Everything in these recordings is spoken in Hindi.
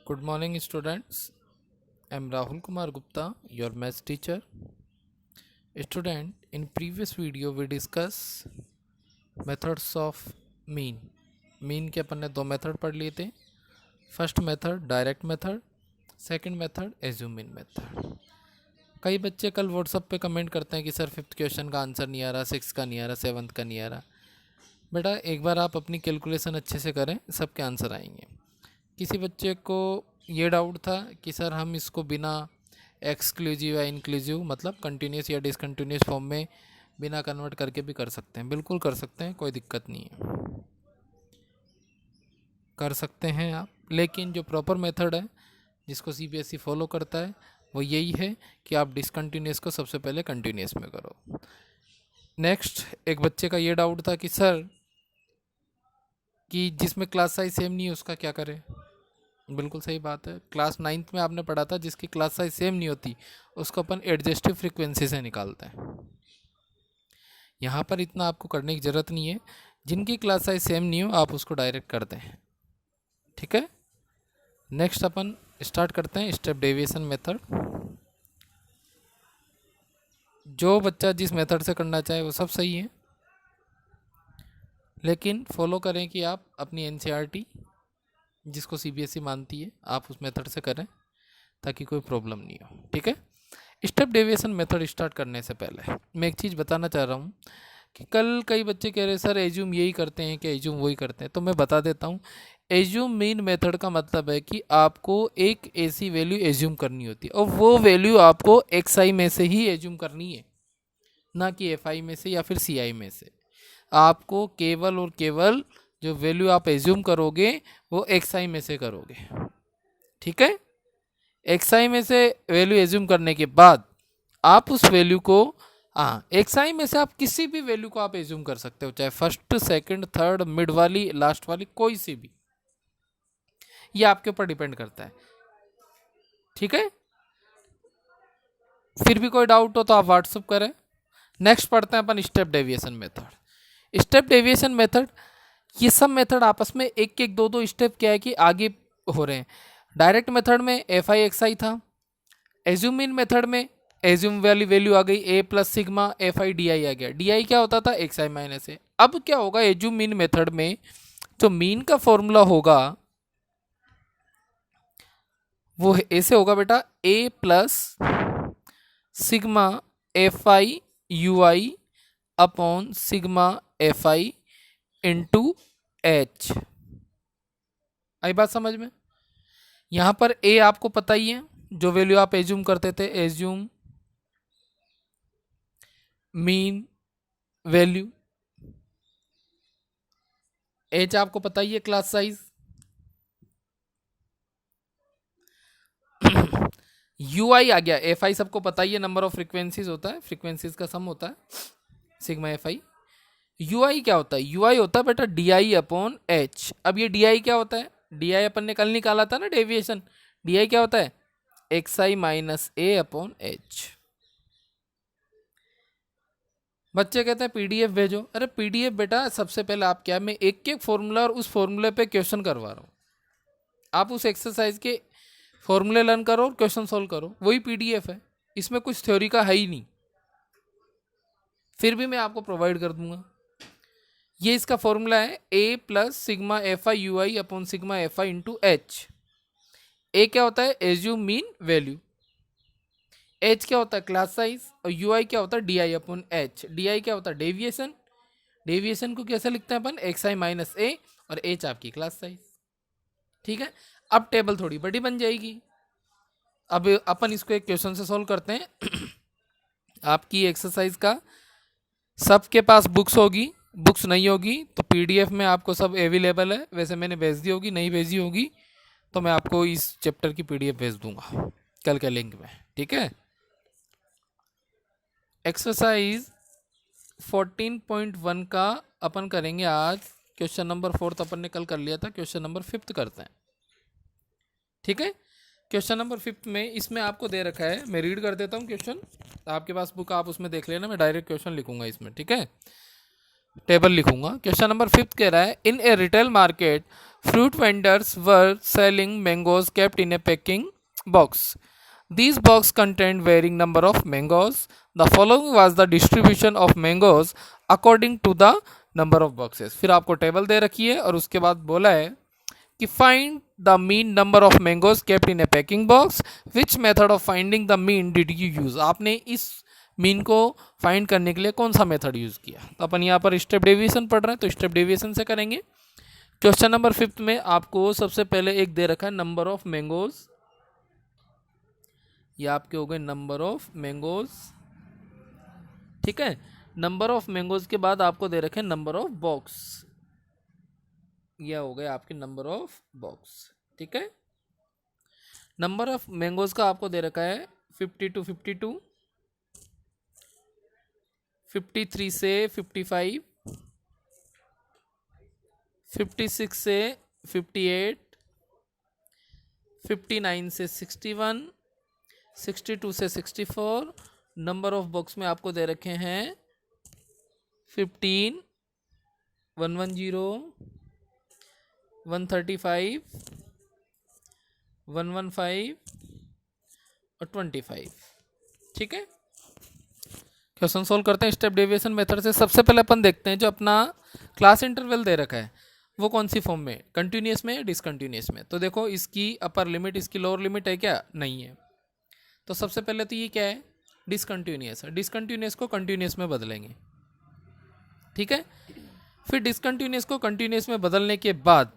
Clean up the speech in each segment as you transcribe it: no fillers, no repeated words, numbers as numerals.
Good morning, students. I am Rahul Kumar Gupta, your maths teacher. Student, in previous video we discuss methods of mean. Mean के अपन ने दो मेथड पढ़ लिए थे. First method direct method, second method assume mean method. कई बच्चे कल व्हाट्सअप पे कमेंट करते हैं कि सर फिफ्थ क्वेश्चन का आंसर नहीं आ रहा, सिक्स का नहीं आ रहा, सेवन्थ का नहीं आ रहा. बेटा एक बार आप अपनी कैलकुलेशन अच्छे से करें, सबके आंसर आएंगे. किसी बच्चे को ये डाउट था कि सर हम इसको बिना एक्सक्लूसिव या इंक्लूसिव मतलब कंटिन्यूस या डिसकंटिन्यूस फॉर्म में बिना कन्वर्ट करके भी कर सकते हैं. बिल्कुल कर सकते हैं, कोई दिक्कत नहीं है, कर सकते हैं आप. लेकिन जो प्रॉपर मेथड है जिसको सीबीएसई फॉलो करता है वो यही है कि आप डिसकंटिन्यूस को सबसे पहले कंटिन्यूस में करो. नेक्स्ट, एक बच्चे का ये डाउट था कि सर कि जिसमें क्लास साइज सेम नहीं है उसका क्या करें. बिल्कुल सही बात है. क्लास 9th में आपने पढ़ा था जिसकी क्लास साइज सेम नहीं होती उसको अपन एडजस्टिव फ्रीक्वेंसी से निकालते हैं. यहाँ पर इतना आपको करने की ज़रूरत नहीं है. जिनकी क्लास साइज सेम नहीं हो आप उसको डायरेक्ट करते हैं. ठीक है. नेक्स्ट अपन स्टार्ट करते हैं स्टेप डेविएशन मेथड. जो बच्चा जिस मेथड से करना चाहे वो सब सही है, लेकिन फॉलो करें कि आप अपनी एनसीईआरटी जिसको सीबीएसई मानती है आप उस मेथड से करें ताकि कोई प्रॉब्लम नहीं हो. ठीक है. स्टेप डेविएशन मेथड स्टार्ट करने से पहले मैं एक चीज़ बताना चाह रहा हूँ कि कल कई बच्चे कह रहे हैं सर एज्यूम यही करते हैं कि एज्यूम वही करते हैं. तो मैं बता देता हूँ. एज्यूम मीन मेथड का मतलब है कि आपको एक ऐसी वैल्यू एज्यूम करनी होती है और वो वैल्यू आपको एक्स आई में से ही एज्यूम करनी है, ना कि एफ आई में से या फिर सी आई में से. आपको केवल और केवल जो वैल्यू आप एज्यूम करोगे वो एक्स आई में से करोगे. ठीक है. एक्स आई में से वैल्यू एज्यूम करने के बाद आप उस वैल्यू को एक्स आई में से आप किसी भी वैल्यू को आप एज्यूम कर सकते हो, चाहे फर्स्ट सेकंड थर्ड मिड वाली लास्ट वाली कोई सी भी. ये आपके ऊपर डिपेंड करता है. ठीक है. फिर भी कोई डाउट हो तो आप व्हाट्सअप करें. नेक्स्ट पढ़ते हैं अपन step deviation method. Step deviation method, ये सब मेथड आपस में एक एक दो दो स्टेप क्या है कि आगे हो रहे हैं. डायरेक्ट मेथड में एफ आई एक्स आई था. एज्यूम मीन मेथड में एज्यूम वाली वैल्यू आ गई A plus sigma F I D I आ गया. डी आई क्या होता था एक्स आई माइनस ए. अब क्या होगा एज्यूम मीन मेथड में जो मीन का फॉर्मूला होगा वो ऐसे होगा बेटा, A plus sigma F I U I upon sigma F I into H. आई बात समझ में. यहां पर ए आपको पता ही है जो वैल्यू आप एज्यूम करते थे, एज्यूम मीन वैल्यू. एच आपको पता ही है क्लास साइज. यू आई आ गया. एफ आई सबको पता ही है नंबर ऑफ फ्रीक्वेंसीज होता है, फ्रीक्वेंसीज का सम होता है सिग्मा एफ आई. यू आई क्या होता है, यू आई होता है बेटा डी आई अपॉन एच. अब ये डी आई क्या होता है, डी आई अपन ने कल निकाला था ना डेविएशन. डी आई क्या होता है x I minus A upon H. बच्चे कहते हैं पीडीएफ भेजो. अरे पीडीएफ बेटा सबसे पहले आप क्या, मैं एक एक फॉर्मूला और उस फॉर्मूले पे क्वेश्चन करवा रहा हूँ. आप उस एक्सरसाइज के फॉर्मूले लर्न करो और क्वेश्चन सोल्व करो, वही पीडीएफ है. इसमें कुछ थ्योरी का है ही नहीं. फिर भी मैं आपको प्रोवाइड कर दूंगा. ये इसका फॉर्मूला है A plus sigma F I U I upon sigma F I into H. A क्या होता है एज्यूम मीन वैल्यू, एच क्या होता है क्लास साइज और यू आई क्या होता है D I upon H. D I क्या होता है डेविएशन. डेविएशन को कैसे लिखते हैं अपन एक्स आई माइनस ए और एच आपकी क्लास साइज. ठीक है. अब टेबल थोड़ी बड़ी बन जाएगी. अब अपन इसको एक क्वेश्चन से सॉल्व करते हैं. आपकी एक्सरसाइज का सबके पास बुक्स होगी, बुक्स नहीं होगी तो पीडीएफ में आपको सब अवेलेबल है. वैसे मैंने भेज दी होगी, नहीं भेजी होगी तो मैं आपको इस चैप्टर की पीडीएफ भेज दूंगा कल के लिंक में. ठीक है. एक्सरसाइज 14.1 का अपन करेंगे आज. क्वेश्चन नंबर 4 अपन ने कल कर लिया था, क्वेश्चन नंबर 5 करते हैं. ठीक है. क्वेश्चन नंबर 5 में इसमें आपको दे रखा है, मैं रीड कर देता हूँ क्वेश्चन. आपके पास बुक आप उसमें देख लेना, मैं डायरेक्ट क्वेश्चन लिखूंगा इसमें. ठीक है. टेबल लिखूंगा. क्वेश्चन नंबर 5 कह रहा है in a retail market Fruit vendors were selling mangoes kept in a packing box. These boxes contained varying number of mangoes. The following was the distribution of mangoes according to the number of boxes. फिर आपको टेबल दे रखी है और उसके बाद बोला है कि find the mean number of mangoes kept in A packing box, which method of finding the mean did you use. आपने इस मीन को फाइंड करने के लिए कौन सा मेथड यूज किया। तो अपन यहाँ पर स्टेप डेविएशन पढ़ रहे हैं तो स्टेप डेविएशन से करेंगे। क्वेश्चन नंबर 5 में आपको सबसे पहले एक दे रखा है नंबर ऑफ मैंगोज, ये आपके हो गए नंबर ऑफ मैंगोज, ठीक है। नंबर ऑफ मैंगोज के बाद आपको दे रखे नंबर ऑफ बॉक्स, यह हो गए आपके नंबर ऑफ बॉक्स, ठीक है। नंबर ऑफ मैंगोज का आपको दे रखा है 50 to 52, 53 से 55, 56 से 58, 59 से 61, 62 से 64। नंबर ऑफ बॉक्स में आपको दे रखे हैं 15, 110, 135, 115 और 25, ठीक है। क्वेश्चन सोल्व करते हैं स्टेप डेविएशन मेथड से। सबसे पहले अपन देखते हैं जो अपना क्लास इंटरवल दे रखा है वो कौन सी फॉर्म में, कंटिन्यूस में या डिसकंटिन्यूस में। तो देखो इसकी अपर लिमिट इसकी लोअर लिमिट है क्या, नहीं है। तो सबसे पहले तो ये क्या है, डिसकंटिन्यूस है। डिसकंटिन्यूस को कंटिन्यूस में बदलेंगे, ठीक है। फिर डिसकंटिन्यूस को कंटिन्यूस में बदलने के बाद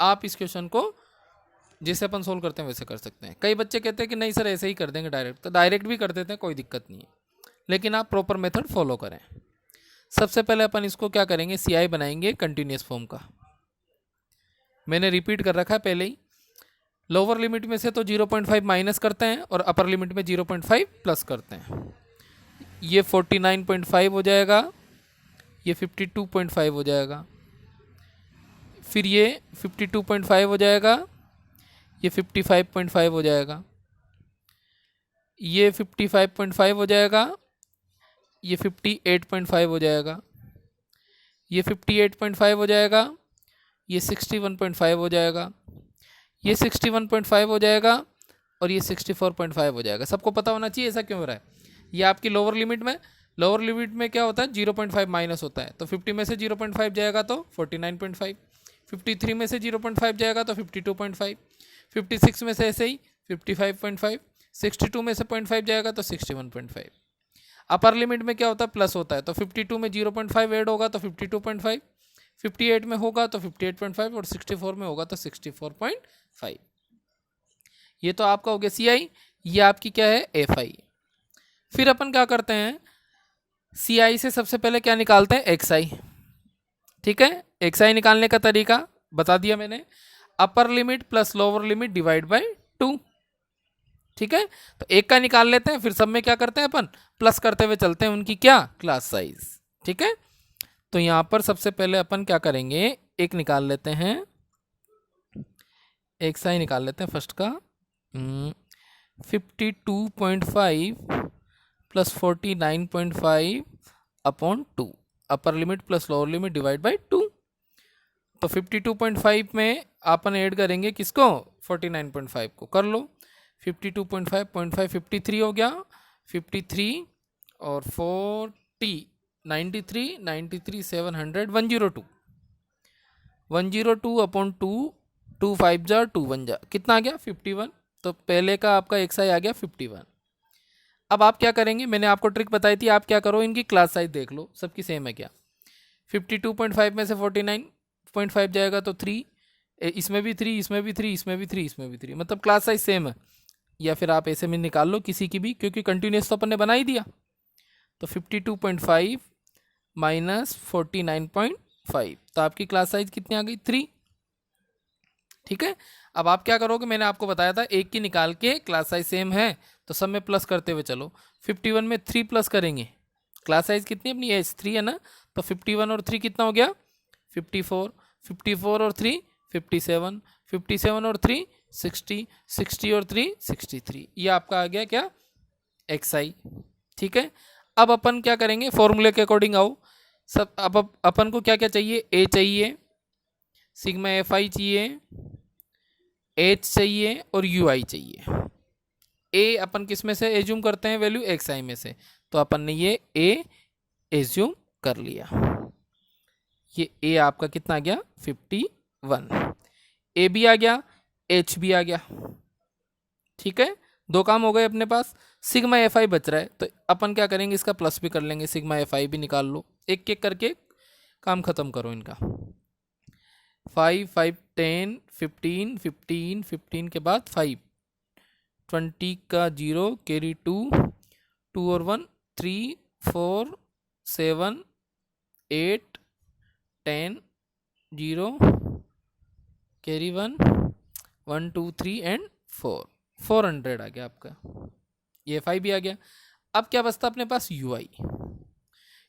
आप इस क्वेश्चन को जैसे अपन सोल्व करते हैं वैसे कर सकते हैं। कई बच्चे कहते हैं कि नहीं सर ऐसे ही कर देंगे डायरेक्ट, तो डायरेक्ट भी कर देते हैं, कोई दिक्कत नहीं है, लेकिन आप प्रॉपर मेथड फॉलो करें। सबसे पहले अपन इसको क्या करेंगे, CI बनाएंगे कंटिन्यूस फॉर्म का। मैंने रिपीट कर रखा है पहले ही। लोअर लिमिट में से तो 0.5 माइनस करते हैं और अपर लिमिट में 0.5 प्लस करते हैं। ये 49.5 हो जाएगा, ये 52.5 हो जाएगा, फिर ये 52.5 हो जाएगा, ये 55.5 हो जाएगा, ये 55.5 हो जाएगा, ये 58.5 हो जाएगा, ये 58.5 हो जाएगा, ये 61.5 हो जाएगा, ये 61.5 हो जाएगा और ये 64.5 हो जाएगा। सबको पता होना चाहिए ऐसा क्यों हो रहा है। ये आपकी लोअर लिमिट में क्या होता है, 0.5 माइनस होता है। तो 50 में से 0.5 जाएगा तो 49.5, 53 में से 0.5 जाएगा तो 52.5, 56 में से ऐसे ही 55.5, 62 में से 0.5 जाएगा तो 61.5। अपर लिमिट में क्या होता है, प्लस होता है। तो 52 में 0.5 ऐड होगा तो 52.5, 58 में होगा तो 58.5 और 64 में होगा तो 64.5। ये तो आपका हो गया CI, ये आपकी क्या है FI। फिर अपन क्या करते हैं, CI से सबसे पहले क्या निकालते हैं, XI, ठीक है। XI निकालने का तरीका बता दिया मैंने, upper limit plus lower limit divide by 2, ठीक है। तो एक का निकाल लेते हैं, फिर सब में क्या करते हैं अपन, प्लस करते हुए चलते हैं उनकी क्या, क्लास साइज, ठीक है। तो यहाँ पर सबसे पहले अपन क्या करेंगे, एक निकाल लेते हैं, XI निकाल लेते हैं फर्स्ट का, 52.5 plus 49.5 upon 2, upper limit plus lower limit divide by 2। तो 52.5 में अपन ऐड करेंगे किसको, 49.5 को, कर लो। 52.5 53 हो गया, 53 और 40 93 700 102 102 अपॉन 2, 2 5 जा 2 1 जा, कितना आ गया 51। तो पहले का आपका XI आ गया 51। अब आप क्या करेंगे, मैंने आपको ट्रिक बताई थी, आप क्या करो इनकी क्लास साइज देख लो सबकी सेम है क्या। 52.5 में से 49.5 जाएगा तो 3, इसमें भी 3, इसमें भी 3, इसमें भी 3, इसमें भी 3, मतलब क्लास साइज सेम है। या फिर आप ऐसे में निकाल लो किसी की भी, क्योंकि कंटिन्यूस तो अपन ने बना ही दिया। तो 52.5 माइनस 49.5, तो आपकी क्लास साइज कितनी आ गई, 3, ठीक है। अब आप क्या करोगे, मैंने आपको बताया था एक की निकाल के क्लास साइज सेम है तो सब में प्लस करते हुए चलो। 51 में 3 प्लस करेंगे, क्लास साइज कितनी अपनी एच 3 है ना, तो 51 और 3 कितना हो गया 54, 54 और 3 57, 57 और 3 60, 60 और 3 63, ये आपका आ गया क्या XI, ठीक है। अब अपन क्या करेंगे, फॉर्मूले के अकॉर्डिंग आओ सब। अब अपन को क्या क्या चाहिए, A चाहिए, सिग्मा एफ आई चाहिए, एच चाहिए और यू आई चाहिए। ए अपन किस में से एज्यूम करते हैं वैल्यू, एक्स आई में से, तो अपन ने ये ए एज्यूम कर लिया। ये ए आपका कितना आ गया 51, ए भी आ गया, एच भी आ गया। ठीक है, दो काम हो गए अपने पास। सिग्मा एफ आई बच रहा है तो अपन क्या करेंगे, इसका प्लस भी कर लेंगे, सिग्मा एफ आई भी निकाल लो, एक एक करके काम खत्म करो इनका। 5 5 10 15 15 15 के बाद 5, 20 का 0 कैरी 2, 2 और 1 3 4 7 8 10 0 कैरी 1 1 2 3 एंड 4, 400 आ गया आपका। ये 5 भी आ गया। अब क्या बचता अपने पास, यू आई।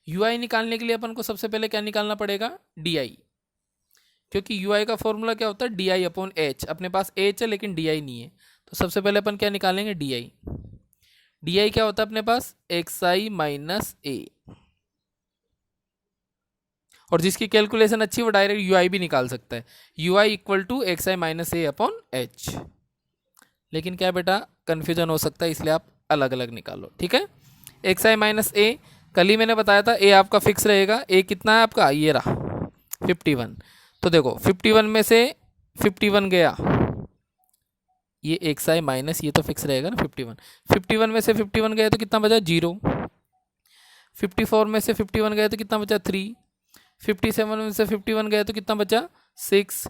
यू आई निकालने के लिए अपन को सबसे पहले क्या निकालना पड़ेगा, डी आई, क्योंकि यू आई का फॉर्मूला क्या होता है, डी आई अपॉन एच। अपने पास एच है लेकिन डी आई नहीं है, तो सबसे पहले अपन क्या निकालेंगे, डी आई। डी आई क्या होता है अपने पास, एक्स आई माइनस ए, और जिसकी कैलकुलेशन अच्छी वो डायरेक्ट यू आई भी निकाल सकता है, U I equal to X I minus A upon H. लेकिन क्या बेटा कन्फ्यूजन हो सकता है, इसलिए आप अलग अलग निकालो। ठीक है, एक्स आई माइनस ए, कल ही मैंने बताया था ए आपका फिक्स रहेगा। ए कितना है आपका, ये रहा 51। तो देखो 51 में से 51 गया, ये एक्स आई माइनस ये तो फिक्स रहेगा ना 51। 51 में से 51 गया तो कितना बचा, 0। 54 में से 51 गया तो कितना बचा, 3। 57 में से 51 गया तो कितना बचा, 6।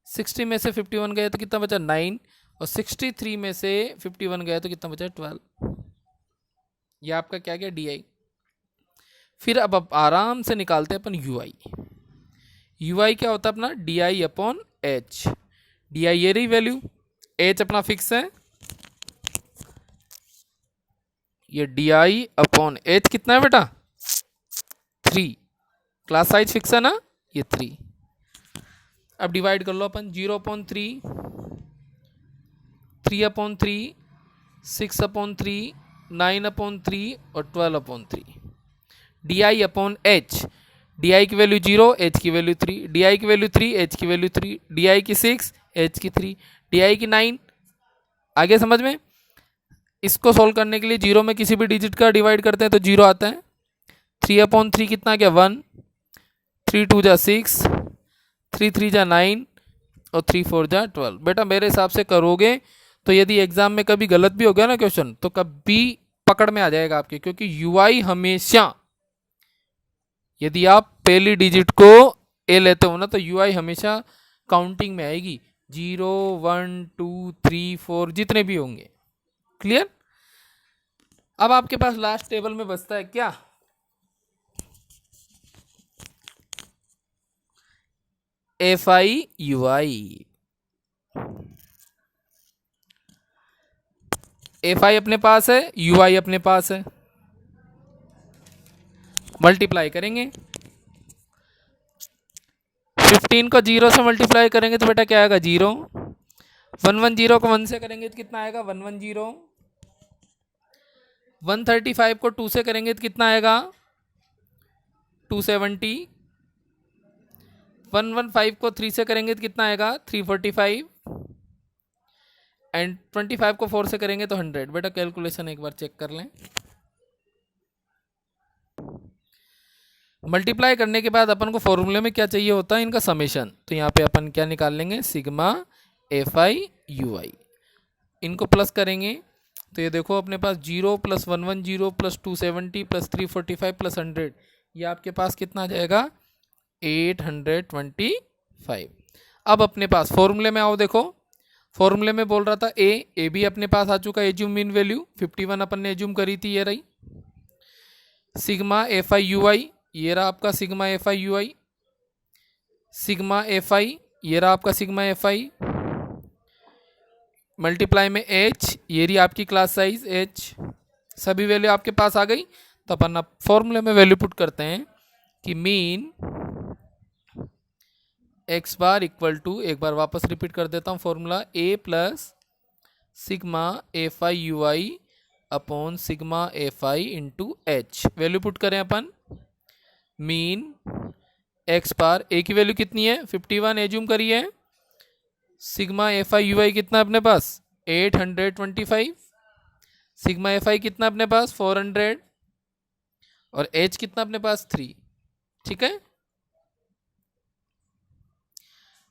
60 में से 51 गया तो कितना बचा, 9। और 63 में से 51 गया तो कितना बचा, 12। ये आपका क्या गया, डी आई। फिर अब आराम से निकालते हैं अपन यू आई। यू आई क्या होता है अपना, D I upon H. D I ये रही वैल्यू, एच अपना फिक्स है, ये डी आई अपॉन एच कितना है बेटा, 3। क्लास साइज फिक्स है ना, ये 3। अब डिवाइड कर लो अपन, 0/3, 3/3, 6/3, 9/3 और 12/3। D I upon H, D I की वैल्यू 0, एच की वैल्यू 3, डी आई की वैल्यू 3, एच की वैल्यू 3, डी आई की 6, एच की 3, डी आई की 9। आगे समझ में। इसको सॉल्व करने के लिए 0 में किसी भी डिजिट का डिवाइड करते हैं तो 0 आता है। 3/3 कितना गया, 1। 3 2 जा 6, 3 3 जा 9 और 3 4 जा 12। बेटा मेरे हिसाब से करोगे तो यदि एग्जाम में कभी गलत भी हो गया ना क्वेश्चन, तो कभी पकड़ में आ जाएगा आपके, क्योंकि यूआई हमेशा, यदि आप पहली डिजिट को ए लेते हो ना तो यूआई हमेशा काउंटिंग में आएगी, 0 1 2 3 4 जितने भी होंगे। क्लियर। अब आपके पास लास्ट टेबल में बचता है क्या, F I U I. F I अपने पास है, यू आई अपने पास है, मल्टीप्लाई करेंगे। 15 को 0 से मल्टीप्लाई करेंगे तो बेटा क्या आएगा, 0। 110 को 1 से करेंगे तो कितना आएगा, 110। 135 को 2 से करेंगे तो कितना आएगा, 270। 115 को 3 से करेंगे तो कितना आएगा, 345। एंड 25 को 4 से करेंगे तो 100। बेटा कैलकुलेशन एक बार चेक कर लें। मल्टीप्लाई करने के बाद अपन को फॉर्मूले में क्या चाहिए होता है, इनका समेशन। तो यहाँ पे अपन क्या निकाल लेंगे, सिग्मा एफ आई यू आई। इनको प्लस करेंगे तो ये देखो अपने पास 0 + 110 + 270 + 345 + 100, ये आपके पास कितना आ जाएगा, 825। अब अपने पास फॉर्मूले में आओ, देखो फॉर्मूले में बोल रहा था ए भी अपने पास आ चुका, एज्यूम मीन वैल्यू 51 अपन ने एज्यूम करी थी, ये रही। सिग्मा एफ आई यू आई, ये रहा आपका sigma F I U I. Sigma F आई, ये रहा आपका सिग्मा एफ आई। मल्टीप्लाई में एच, ये रही आपकी क्लास साइज एच। सभी वैल्यू आपके पास आ गई। तो अपन अब फॉर्मूले में वैल्यू पुट करते हैं कि mean X bar equal to, एक बार वापस रिपीट कर देता हूँ formula, A plus sigma F I U I upon sigma F I into H. Value put करें अपन, मीन एक्स बार, ए की वैल्यू कितनी है 51 एज्यूम करिए, सिग्मा एफ आई यू आई कितना अपने पास 825, सिग्मा एफ आई कितना अपने पास 400 और एच कितना अपने पास 3। ठीक है,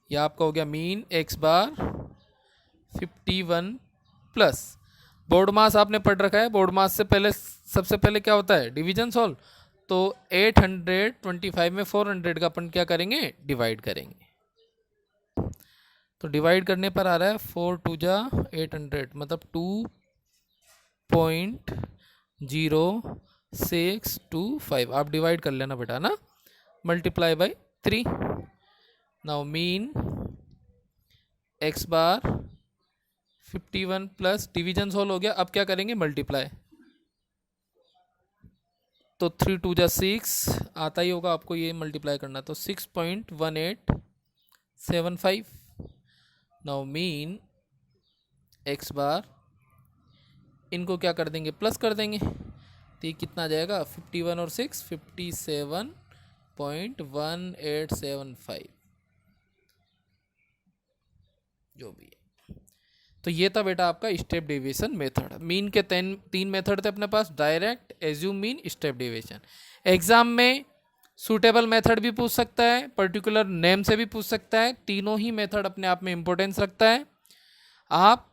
यह आपका हो गया मीन एक्स बार 51 प्लस बोर्ड मास आपने पढ़ रखा है, बोर्ड मास से पहले सबसे पहले क्या होता है डिवीजन सॉल्व, तो 825 में 400 का अपन क्या करेंगे डिवाइड करेंगे, तो डिवाइड करने पर आ रहा है 4 टू जा 800 मतलब 2.0625, आप डिवाइड कर लेना बेटा ना, multiply by 3। Now mean X bar 51 plus division solve हो गया, अब क्या करेंगे मल्टीप्लाई, तो 3 टू जा 6 आता ही होगा आपको ये मल्टीप्लाई करना, तो 6.1875। नाउ मीन एक्स बार, इनको क्या कर देंगे प्लस कर देंगे, तो ये कितना आ जाएगा 51 और 6 57.1875 जो भी है। तो ये था बेटा आपका स्टेप डेविएशन मेथड। मीन के तीन मेथड थे अपने पास, direct, assume mean, step deviation. Exam में सूटेबल मेथड भी पूछ सकता है, पर्टिकुलर नेम से भी पूछ सकता है, तीनों ही मेथड अपने आप में इंपॉर्टेंस रखता है। आप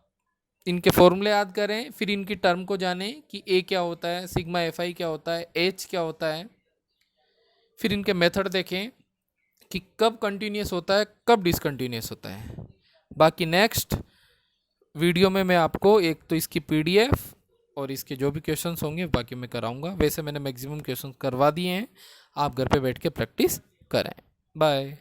इनके फॉर्मूले याद करें, फिर इनकी टर्म को जानें कि ए क्या होता है, सिग्मा एफ आई क्या होता है, एच क्या होता है, फिर इनके मेथड देखें कि कब कंटिन्यूस होता है कब डिसकंटिन्यूस होता है। बाकी नेक्स्ट वीडियो में मैं आपको एक तो इसकी पीडीएफ और इसके जो भी क्वेश्चंस होंगे बाकी मैं कराऊंगा, वैसे मैंने मैक्सिमम क्वेश्चंस करवा दिए हैं, आप घर पे बैठ के प्रैक्टिस करें। बाय।